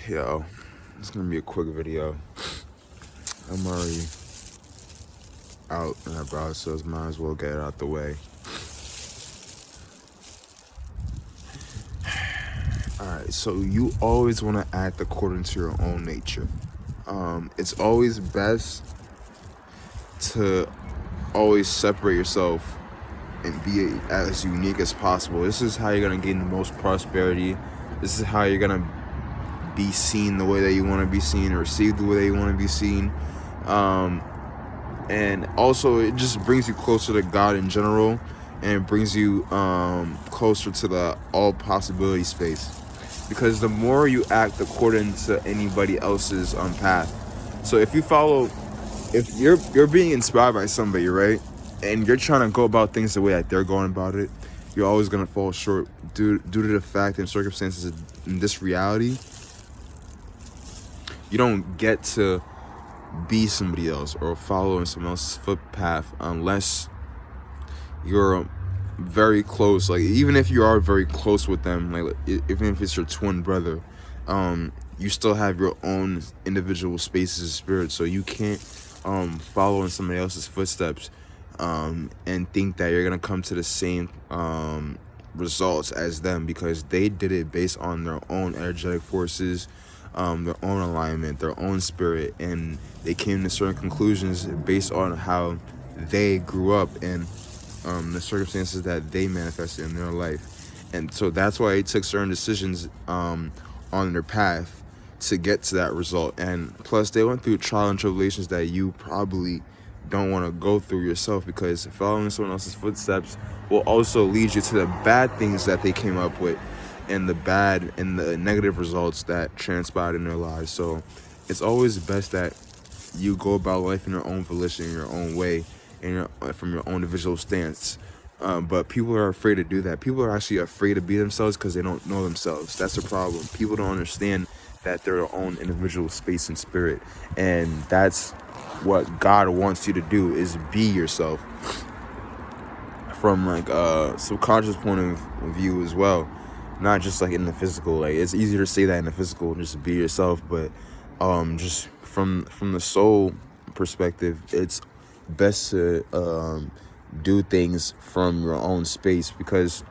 Yo, it's gonna be a quick video. I'm already out and about, so might as well get it out the way. Alright, so you always want to act according to your own nature. It's always best to always separate yourself and be as unique as possible. This is how you're gonna gain the most prosperity. This is how you're gonna be seen the way that you want to be seen, or received the way that you want to be seen. And also it just brings you closer to God in general, and it brings you closer to the all possibility space, because the more you act according to anybody else's path. So if you're being inspired by somebody, right, and you're trying to go about things the way that they're going about it, you're always going to fall short due to the fact and circumstances in this reality. You don't get to be somebody else or follow in someone else's footpath unless you're very close. Like, even if you are very close with them, like even if it's your twin brother, you still have your own individual spaces of spirit. So you can't follow in somebody else's footsteps and think that you're gonna come to the same results as them, because they did it based on their own energetic forces, their own alignment, their own spirit, and they came to certain conclusions based on how they grew up and the circumstances that they manifested in their life. And so that's why they took certain decisions on their path to get to that result. And plus, they went through trial and tribulations that you probably don't want to go through yourself, because following someone else's footsteps will also lead you to the bad things that they came up with, and the bad and the negative results that transpired in their lives. So it's always best that you go about life in your own volition, in your own way, and from your own individual stance. But people are afraid to do that. People are actually afraid to be themselves because they don't know themselves. That's the problem. People don't understand that they're their own individual space and spirit. And that's what God wants you to do, is be yourself from like a subconscious point of view as well. Not just like in the physical. Like, it's easier to say that in the physical, just be yourself, but just from the soul perspective, it's best to do things from your own space, because,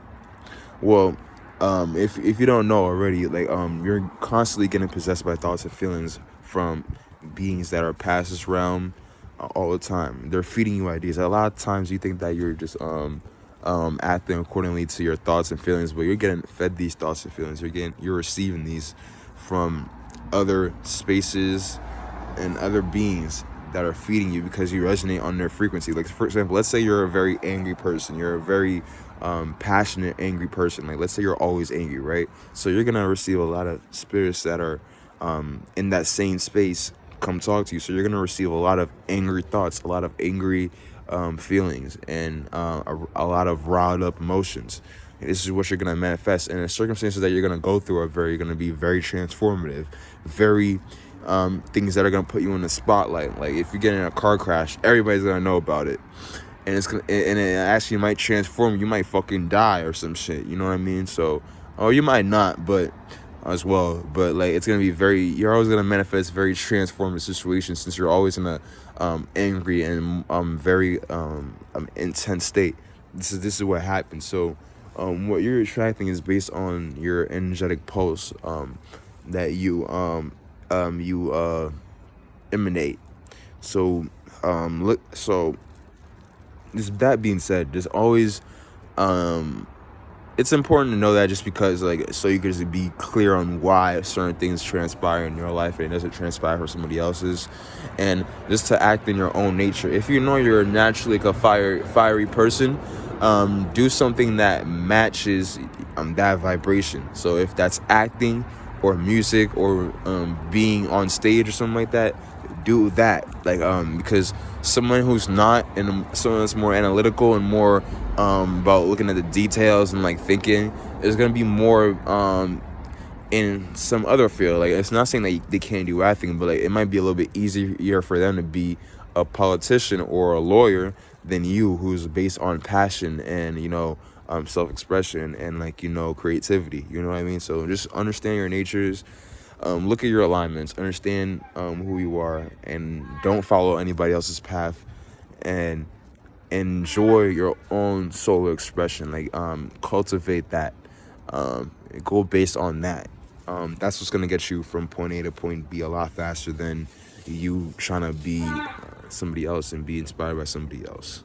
well, if you don't know already, like you're constantly getting possessed by thoughts and feelings from beings that are past this realm all the time. They're feeding you ideas. A lot of times you think that you're just acting accordingly to your thoughts and feelings, but you're getting fed these thoughts and feelings. You're receiving these from other spaces and other beings that are feeding you because you resonate on their frequency. Like, for example, let's say you're a very angry person. You're a very passionate, angry person. Like, let's say you're always angry, right? So you're gonna receive a lot of spirits that are in that same space come talk to you. So you're gonna receive a lot of angry thoughts, a lot of angry feelings, and a lot of riled up emotions. And this is what you're gonna manifest, and the circumstances that you're gonna go through are gonna be very transformative, very things that are gonna put you in the spotlight. Like, if you get in a car crash, everybody's gonna know about it, and it actually might transform you. You might fucking die or some shit. You know what I mean? So, or you might not, but as well. But like, it's gonna be you're always gonna manifest very transformative situations, since you're always in a angry and very intense state. This is what happens. So what you're attracting is based on your energetic pulse that you emanate. So that being said, there's always it's important to know that, just because, like, so you can just be clear on why certain things transpire in your life and it doesn't transpire for somebody else's, and just to act in your own nature. If you know you're naturally like a fiery person, do something that matches that vibration. So if that's acting or music or being on stage or something like that, do that. Like, because someone who's not, and someone that's more analytical and more about looking at the details and like thinking, is gonna be more in some other field. Like, it's not saying that they can't do acting, but like, it might be a little bit easier for them to be a politician or a lawyer than you, who's based on passion and self-expression and, like, creativity. You know what I mean? So just understand your natures, Look at your alignments, understand who you are, and don't follow anybody else's path, and enjoy your own solo expression. Like cultivate that. Go based on that. That's what's gonna get you from point A to point B a lot faster than you trying to be somebody else and be inspired by somebody else.